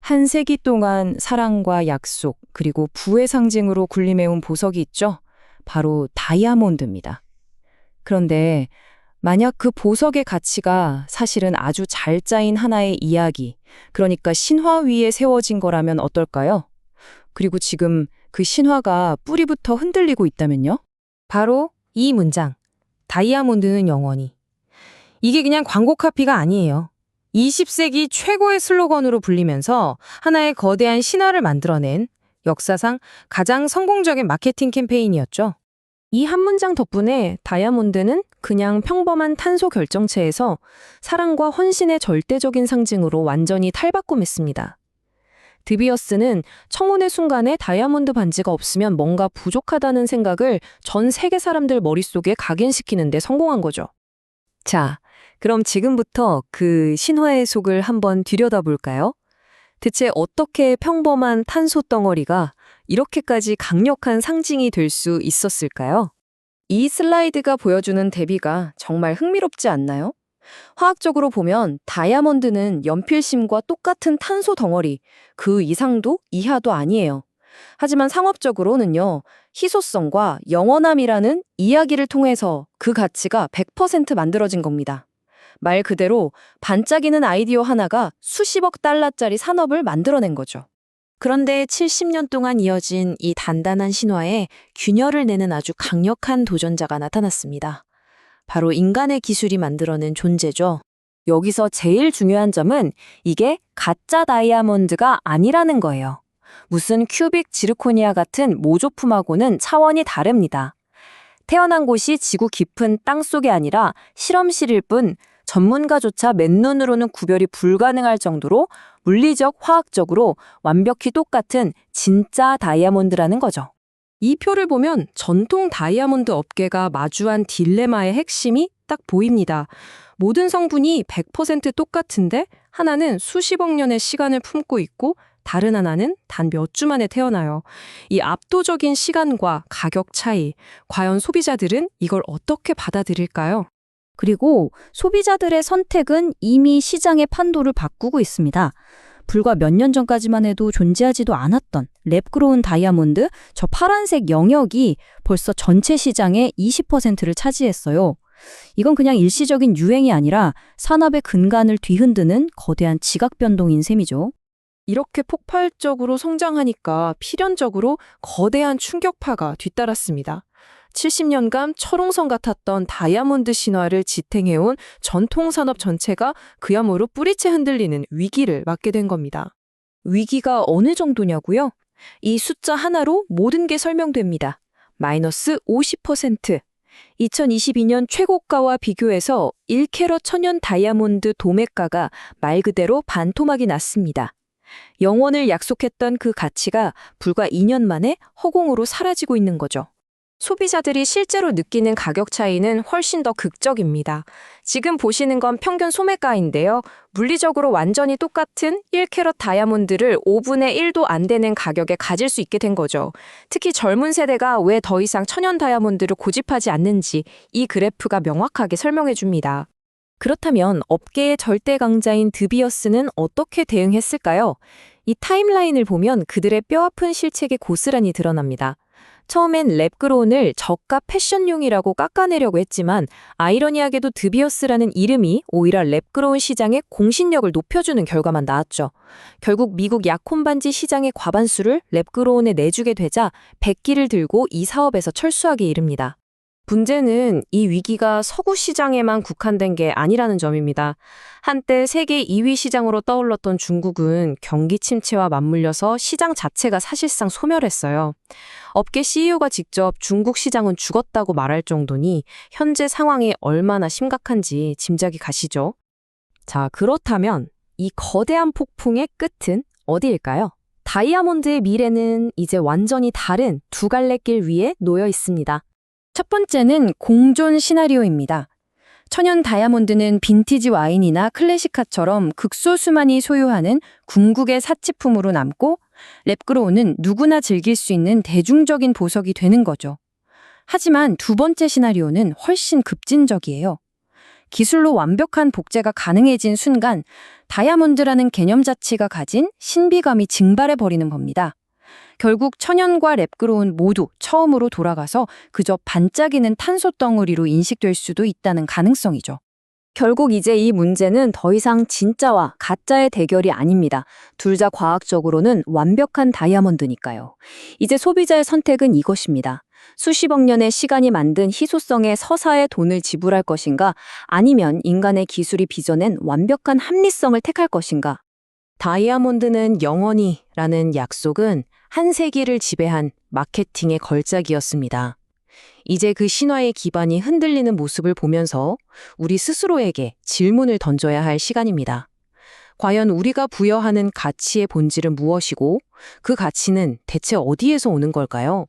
한 세기 동안 사랑과 약속, 그리고 부의 상징으로 군림해온 보석이 있죠? 바로 다이아몬드입니다. 그런데 만약 그 보석의 가치가 사실은 아주 잘 짜인 하나의 이야기, 그러니까 신화 위에 세워진 거라면 어떨까요? 그리고 지금 그 신화가 뿌리부터 흔들리고 있다면요? 바로 이 문장. 다이아몬드는 영원히. 이게 그냥 광고 카피가 아니에요. 20세기 최고의 슬로건으로 불리면서 하나의 거대한 신화를 만들어낸 역사상 가장 성공적인 마케팅 캠페인이었죠. 이 한 문장 덕분에 다이아몬드는 그냥 평범한 탄소 결정체에서 사랑과 헌신의 절대적인 상징으로 완전히 탈바꿈했습니다. 드비어스는 청혼의 순간에 다이아몬드 반지가 없으면 뭔가 부족하다는 생각을 전 세계 사람들 머릿속에 각인시키는 데 성공한 거죠. 자, 그럼 지금부터 그 신화의 속을 한번 들여다볼까요? 대체 어떻게 평범한 탄소 덩어리가 이렇게까지 강력한 상징이 될 수 있었을까요? 이 슬라이드가 보여주는 대비가 정말 흥미롭지 않나요? 화학적으로 보면 다이아몬드는 연필심과 똑같은 탄소 덩어리, 그 이상도 이하도 아니에요. 하지만 상업적으로는요, 희소성과 영원함이라는 이야기를 통해서 그 가치가 100% 만들어진 겁니다. 말 그대로 반짝이는 아이디어 하나가 수십억 달러짜리 산업을 만들어낸 거죠. 그런데 70년 동안 이어진 이 단단한 신화에 균열을 내는 아주 강력한 도전자가 나타났습니다. 바로 인간의 기술이 만들어낸 존재죠. 여기서 제일 중요한 점은 이게 가짜 다이아몬드가 아니라는 거예요. 무슨 큐빅 지르코니아 같은 모조품하고는 차원이 다릅니다. 태어난 곳이 지구 깊은 땅속이 아니라 실험실일 뿐 전문가조차 맨눈으로는 구별이 불가능할 정도로 물리적, 화학적으로 완벽히 똑같은 진짜 다이아몬드라는 거죠. 이 표를 보면 전통 다이아몬드 업계가 마주한 딜레마의 핵심이 딱 보입니다. 모든 성분이 100% 똑같은데 하나는 수십억 년의 시간을 품고 있고 다른 하나는 단 몇 주 만에 태어나요. 이 압도적인 시간과 가격 차이, 과연 소비자들은 이걸 어떻게 받아들일까요? 그리고 소비자들의 선택은 이미 시장의 판도를 바꾸고 있습니다. 불과 몇 년 전까지만 해도 존재하지도 않았던 랩그로운 다이아몬드, 저 파란색 영역이 벌써 전체 시장의 20%를 차지했어요. 이건 그냥 일시적인 유행이 아니라 산업의 근간을 뒤흔드는 거대한 지각 변동인 셈이죠. 이렇게 폭발적으로 성장하니까 필연적으로 거대한 충격파가 뒤따랐습니다. 70년간 철옹성 같았던 다이아몬드 신화를 지탱해온 전통산업 전체가 그야말로 뿌리채 흔들리는 위기를 맞게 된 겁니다. 위기가 어느 정도냐고요? 이 숫자 하나로 모든 게 설명됩니다. 마이너스 50%. 2022년 최고가와 비교해서 1캐럿 천연 다이아몬드 도매가가 말 그대로 반토막이 났습니다. 영원을 약속했던 그 가치가 불과 2년 만에 허공으로 사라지고 있는 거죠. 소비자들이 실제로 느끼는 가격 차이는 훨씬 더 극적입니다. 지금 보시는 건 평균 소매가인데요. 물리적으로 완전히 똑같은 1캐럿 다이아몬드를 5분의 1도 안 되는 가격에 가질 수 있게 된 거죠. 특히 젊은 세대가 왜 더 이상 천연 다이아몬드를 고집하지 않는지 이 그래프가 명확하게 설명해 줍니다. 그렇다면 업계의 절대 강자인 드비어스는 어떻게 대응했을까요? 이 타임라인을 보면 그들의 뼈아픈 실책이 고스란히 드러납니다. 처음엔 랩그로운을 저가 패션용이라고 깎아내려고 했지만 아이러니하게도 드비어스라는 이름이 오히려 랩그로운 시장의 공신력을 높여주는 결과만 나왔죠. 결국 미국 약혼 반지 시장의 과반수를 랩그로운에 내주게 되자 백기를 들고 이 사업에서 철수하게 이릅니다. 문제는 이 위기가 서구 시장에만 국한된 게 아니라는 점입니다. 한때 세계 2위 시장으로 떠올랐던 중국은 경기 침체와 맞물려서 시장 자체가 사실상 소멸했어요. 업계 CEO가 직접 중국 시장은 죽었다고 말할 정도니 현재 상황이 얼마나 심각한지 짐작이 가시죠? 자, 그렇다면 이 거대한 폭풍의 끝은 어디일까요? 다이아몬드의 미래는 이제 완전히 다른 두 갈래 길 위에 놓여 있습니다. 첫 번째는 공존 시나리오입니다. 천연 다이아몬드는 빈티지 와인이나 클래식카처럼 극소수만이 소유하는 궁극의 사치품으로 남고 랩그로우는 누구나 즐길 수 있는 대중적인 보석이 되는 거죠. 하지만 두 번째 시나리오는 훨씬 급진적이에요. 기술로 완벽한 복제가 가능해진 순간 다이아몬드라는 개념 자체가 가진 신비감이 증발해버리는 겁니다. 결국 천연과 랩그로운 모두 처음으로 돌아가서 그저 반짝이는 탄소 덩어리로 인식될 수도 있다는 가능성이죠. 결국 이제 이 문제는 더 이상 진짜와 가짜의 대결이 아닙니다. 둘 다 과학적으로는 완벽한 다이아몬드니까요. 이제 소비자의 선택은 이것입니다. 수십억 년의 시간이 만든 희소성의 서사에 돈을 지불할 것인가, 아니면 인간의 기술이 빚어낸 완벽한 합리성을 택할 것인가. 다이아몬드는 영원히 라는 약속은 한 세기를 지배한 마케팅의 걸작이었습니다. 이제 그 신화의 기반이 흔들리는 모습을 보면서 우리 스스로에게 질문을 던져야 할 시간입니다. 과연 우리가 부여하는 가치의 본질은 무엇이고 그 가치는 대체 어디에서 오는 걸까요?